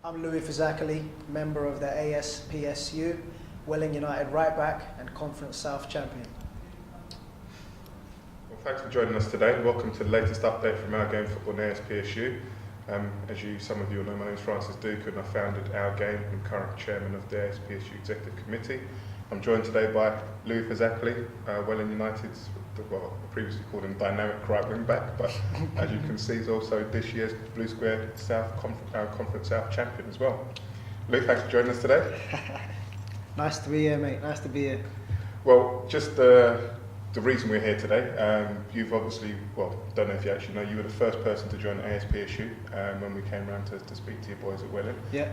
I'm Louis Fazakerley, member of the ASPSU, Welling United right back and Conference South champion. Well, thanks for joining us today. Welcome to the latest update from Our Game Football and ASPSU. Some of you will know, my name is Francis Duke and I founded Our Game and current chairman of the ASPSU Executive Committee. I'm joined today by Louis Fazakerley, Welling United's, well, I previously called him dynamic right wing back, but as you can see, he's also this year's Blue Square Conference South champion as well. Louis, thanks for joining us today. Nice to be here, mate. Nice to be here. Well, just the reason we're here today, you've obviously, well, don't know if you actually know, you were the first person to join ASPSU when we came around to speak to your boys at Welling. Yeah.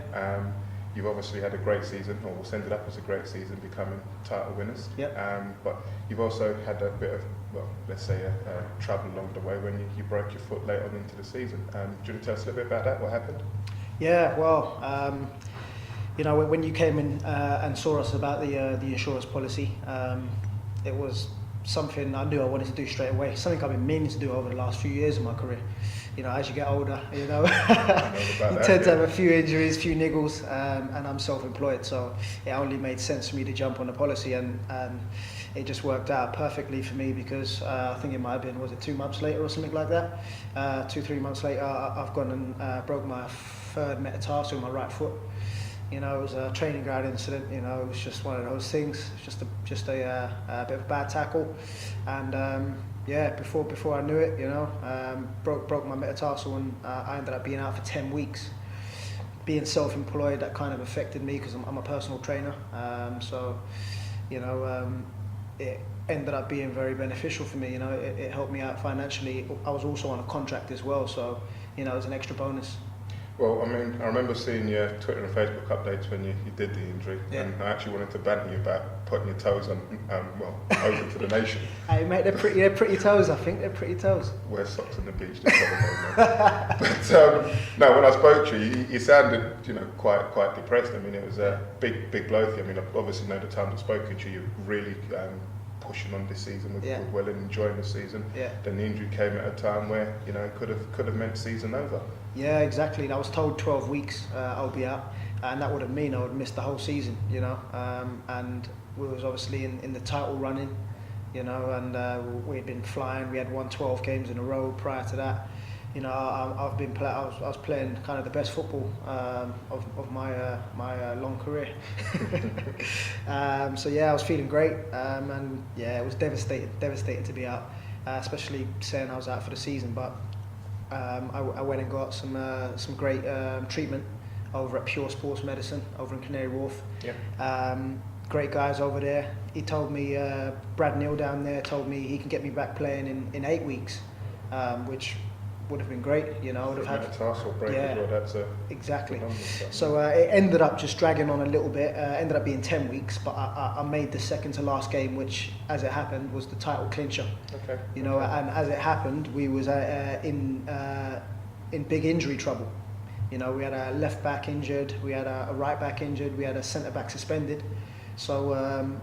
You've obviously had a great season, or what's ended up as a great season, becoming title winners. Yeah. But you've also had a bit of, well, let's say trouble along the way when you broke your foot late on into the season. Do you want to tell us a little bit about that? What happened? Yeah, well, when you came in and saw us about the insurance policy, it was something I knew I wanted to do straight away. Something I've been meaning to do over the last few years of my career. You know, as you get older, you tend to have a few injuries, few niggles, and I'm self-employed, so it only made sense for me to jump on the policy, and it just worked out perfectly for me because I think it might have been, was it 2 months later or something like that? 2-3 months later, I've gone and broke my third metatarsal in my right foot. You know, it was a training ground incident. You know, it was just one of those things. It's just a bit of a bad tackle, and before I knew it, broke my metatarsal, and I ended up being out for 10 weeks. Being self-employed, that kind of affected me because I'm a personal trainer. It ended up being very beneficial for me. You know, it helped me out financially. I was also on a contract as well, so it was an extra bonus. Well, I mean, I remember seeing your Twitter and Facebook updates when you did the injury, yeah. And I actually wanted to banter you about putting your toes on, open to the nation. Hey mate, they're pretty toes, I think. They're pretty toes. Wear socks on the beach, just But no, when I spoke to you, you sounded, quite depressed. I mean, it was a big blow for you. I mean, I obviously know the time I've spoken to you, you're really pushing on this season with Welling, enjoying the season. Yeah. Then the injury came at a time where it could have meant season over. Yeah, exactly. I was told 12 weeks I'll be out, and that would have meant I would have missed the whole season. And we was obviously in the title running, and we had been flying. We had won 12 games in a row prior to that. I was playing kind of the best football of my long career. I was feeling great, and it was devastating to be out, especially saying I was out for the season. But I went and got some great treatment over at Pure Sports Medicine over in Canary Wharf. Yeah. Great guys over there. He told me, Brad Neal down there told me he can get me back playing in 8 weeks, which would have been great, I would have had metatarsal break as well. That's exactly. So it ended up just dragging on a little bit. Ended up being 10 weeks, but I made the second to last game, which, as it happened, was the title clincher. Okay. And as it happened, we was in big injury trouble. We had a left back injured, we had a right back injured, we had a centre back suspended. So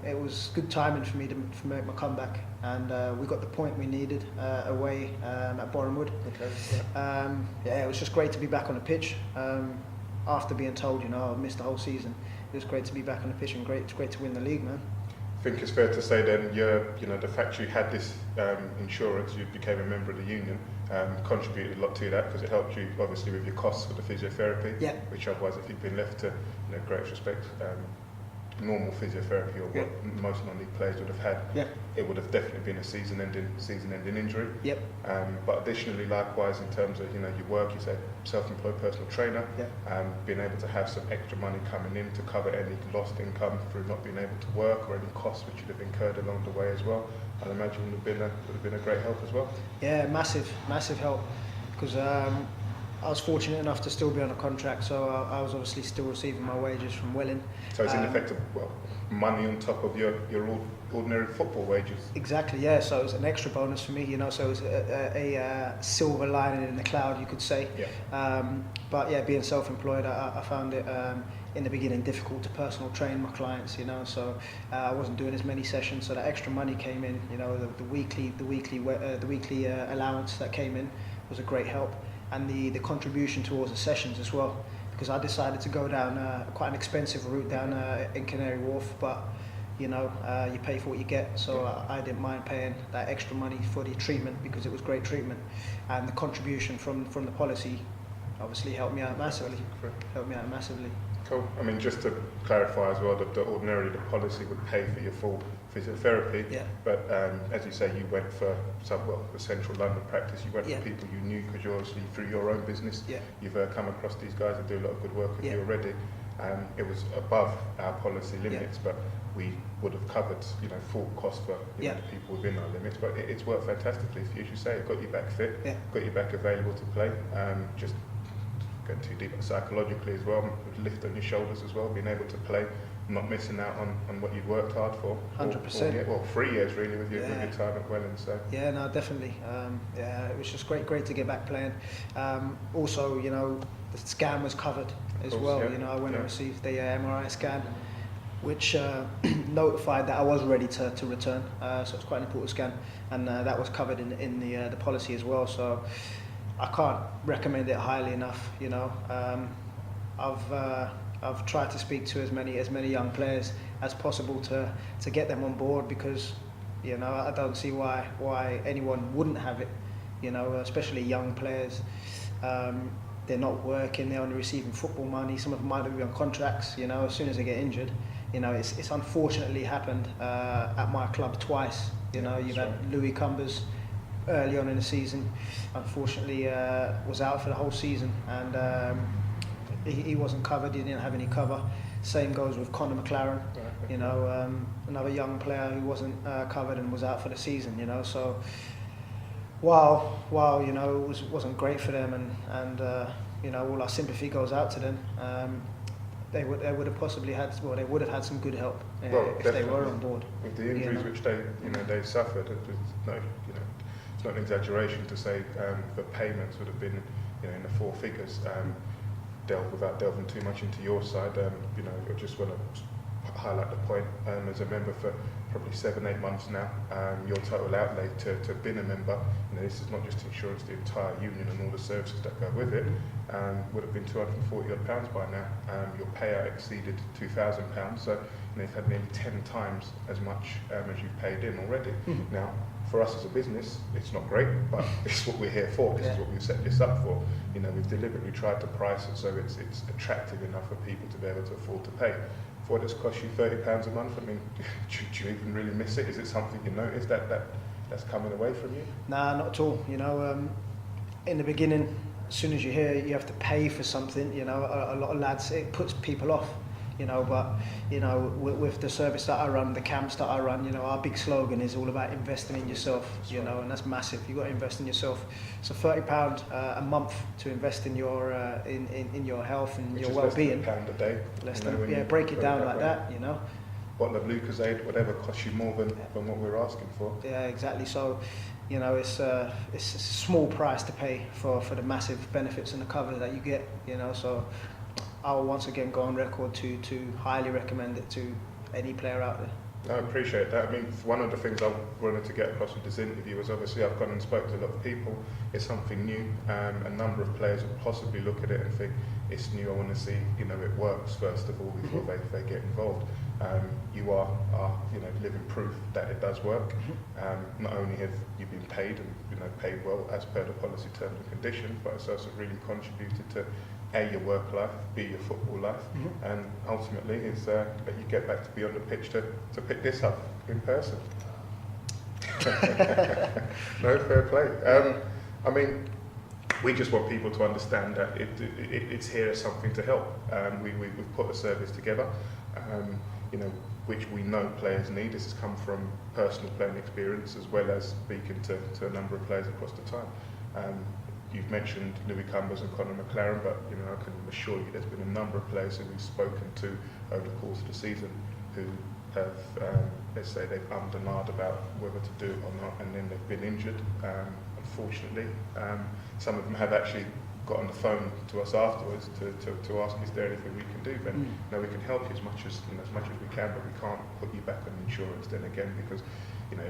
it was good timing for me to make my comeback, and we got the point we needed away at Borehamwood. Okay. It was just great to be back on the pitch after being told, I missed the whole season. It was great to be back on the pitch, and it's great to win the league, man. I think it's fair to say then, the fact you had this insurance, you became a member of the union, contributed a lot to that because it helped you obviously with your costs for the physiotherapy. Yeah. Which otherwise, if you'd been left to, greatest respect, normal physiotherapy or what most non-league players would have had, it would have definitely been a season-ending injury. Yep. But additionally, likewise, in terms of your work, you said self-employed personal trainer, being able to have some extra money coming in to cover any lost income through not being able to work or any costs which you'd have incurred along the way as well, I'd imagine would have been a great help as well. Yeah, massive help, because I was fortunate enough to still be on a contract, so I was obviously still receiving my wages from Welling. So it's in effect money on top of your ordinary football wages. Exactly, yeah. So it was an extra bonus for me, So it was a silver lining in the cloud, you could say. Yeah. But yeah, being self-employed, I found it in the beginning difficult to personal train my clients, So I wasn't doing as many sessions, so that extra money came in. The weekly allowance that came in was a great help. And the contribution towards the sessions as well, because I decided to go down quite an expensive route down in Canary Wharf, but you know, you pay for what you get, so I didn't mind paying that extra money for the treatment because it was great treatment, and the contribution from the policy obviously helped me out massively. Cool. I mean, just to clarify as well, that ordinarily the policy would pay for your full physiotherapy, Yeah. but as you say, you went for the central London practice, you went Yeah. for people you knew because you're obviously through your own business, Yeah. you've come across these guys that do a lot of good work with Yeah. you already. It was above our policy limits, but we would have covered, you know, full cost for Yeah. the people within our limits. But it's worked fantastically for you, as you say. It got you back fit, Yeah. got you back available to play. Just going too deep psychologically as well, lift on your shoulders as well, being able to play, not missing out on what you'd worked hard for. 100%. Well, 3 years really with your Yeah. time at Welland. So Yeah, no, definitely. Yeah, it was just great to get back playing. Also, you know, the scan was covered as course, well. yeah. You know, I went Yeah. and received the MRI scan, which notified that I was ready to return. So it's quite an important scan, and that was covered in the policy as well. So I can't recommend it highly enough. You know, I've tried to speak to as many young players as possible to get them on board, because you know, I don't see why anyone wouldn't have it. You know, especially young players. They're not working, they're only receiving football money. Some of them might not be on contracts. You know, as soon as they get injured, you know, it's unfortunately happened at my club twice. You know, you've had Louis Cumbers early on in the season, unfortunately was out for the whole season, and he wasn't covered. He didn't have any cover. Same goes with Conor McLaren. You know, another young player who wasn't covered and was out for the season. You know, so. Wow, you know, it wasn't great for them, and you know, all our sympathy goes out to them. They would have possibly had, well, they would have had some good help if they were on board. With the injuries which they suffered, it's not an exaggeration to say the payments would have been, you know, in the four figures. Without delving too much into your side, you know, I just want to highlight the point. As a member for probably 7-8 months now, your total outlay to have been a member, you know, this is not just insurance, the entire union and all the services that go with it, would have been £240 odd by now. Your payout exceeded £2,000, so you know, you've had nearly 10 times as much as you've paid in already. Now, for us as a business, it's not great, but it's what we're here for. This is what we've set this up for. You know, we've deliberately tried to price it so it's attractive enough for people to be able to afford to pay. For what it's cost you £30 a month, I mean, do you even really miss it? Is it something you notice that's coming away from you? Nah, not at all. You know, in the beginning, as soon as you hear you have to pay for something, you know, a lot of lads, it puts people off. You know, but you know, with the service that I run, the camps that I run, you know, our big slogan is all about investing in yourself. You know, and that's massive. You got to invest in yourself. So £30 a month to invest in your in your health and your well-being. Less than £1 a day. Less than, break it down like that. You know. Bottle of Lucozade, whatever, costs you more than what we're asking for. Yeah, exactly. So, you know, it's a small price to pay for the massive benefits and the cover that you get. You know, so. I'll once again go on record to highly recommend it to any player out there. I appreciate that. I mean, one of the things I wanted to get across with this interview was obviously I've gone and spoke to a lot of people. It's something new. A number of players will possibly look at it and think, it's new, I want to see, you know, it works first of all before they get involved. You are you know, living proof that it does work. Not only have you been paid and, you know, paid well as per the policy terms and conditions, but it's also really contributed to A, your work life, B, your football life, and ultimately is that you get back to be on the pitch to pick this up in person. No, fair play. I mean, we just want people to understand that it's here as something to help. We've put a service together, you know, which we know players need. This has come from personal playing experience as well as speaking to a number of players across the time. You've mentioned Louis Cumbers and Conor McLaren, but you know, I can assure you there's been a number of players who we've spoken to over the course of the season who have, let's say, they've ummed and ahed about whether to do it or not, and then they've been injured, unfortunately. Some of them have actually got on the phone to us afterwards to ask, is there anything we can do? Then no, we can help you as much as we can, but we can't put you back on insurance then again, because you know,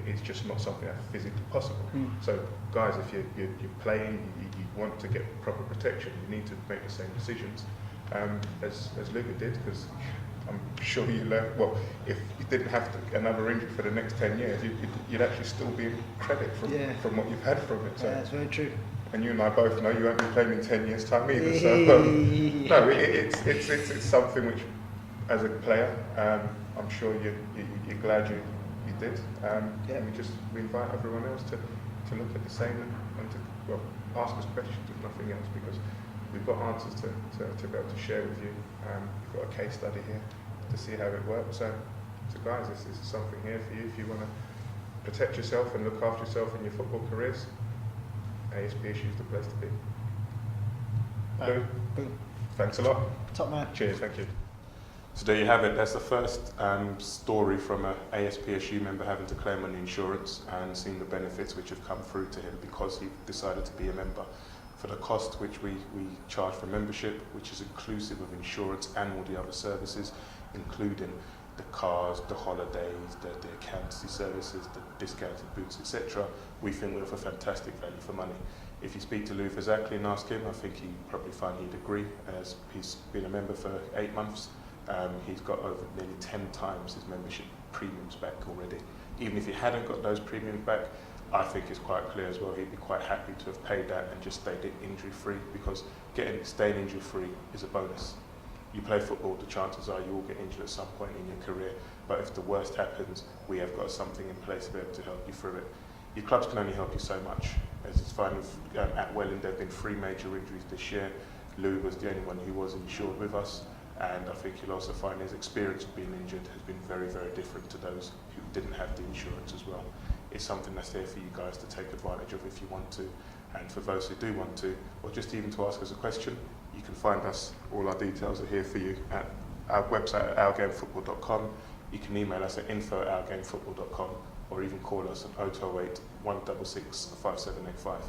it's just not something that's physically possible. So guys, if you're playing, you want to get proper protection, you need to make the same decisions. as Luca did, because I'm sure you learned, well, if you didn't have another injury for the next 10 years, you'd actually still be in credit from what you've had from it. So. Yeah, that's very true. And you and I both know you won't be playing in 10 years' time either. So, no, it's something which, as a player, I'm sure you're glad you did. And we invite everyone else to look at the same and to ask us questions, if nothing else, because we've got answers to be able to share with you. We've got a case study here to see how it works. So guys, this is something here for you if you want to protect yourself and look after yourself in your football careers. ASPSU is the place to be. Boom. Thanks a lot. Top man. Cheers, thank you. So there you have it. That's the first story from an ASPSU member having to claim on the insurance and seeing the benefits which have come through to him because he decided to be a member. For the cost which we charge for membership, which is inclusive of insurance and all the other services, including the cars, the holidays, the accountancy services, the discounted boots, etc., we think we offer fantastic value for money. If you speak to Luther Zackley and ask him, I think he'd probably find he'd agree, as he's been a member for 8 months. He's got over nearly 10 times his membership premiums back already. Even if he hadn't got those premiums back, I think it's quite clear as well, he'd be quite happy to have paid that and just stayed injury-free, because staying injury-free is a bonus. You play football, the chances are you will get injured at some point in your career, but if the worst happens, we have got something in place to be able to help you through it. Your clubs can only help you so much. As it's fine with at Welling, there have been 3 major injuries this year. Lou was the only one who was insured with us, and I think you'll also find his experience of being injured has been very, very different to those who didn't have the insurance as well. It's something that's there for you guys to take advantage of if you want to, and for those who do want to, or just even to ask us a question, you can find us. All our details are here for you at our website at ourgamefootball.com. You can email us at info@ourgamefootball.com, or even call us at 0208 166 5785.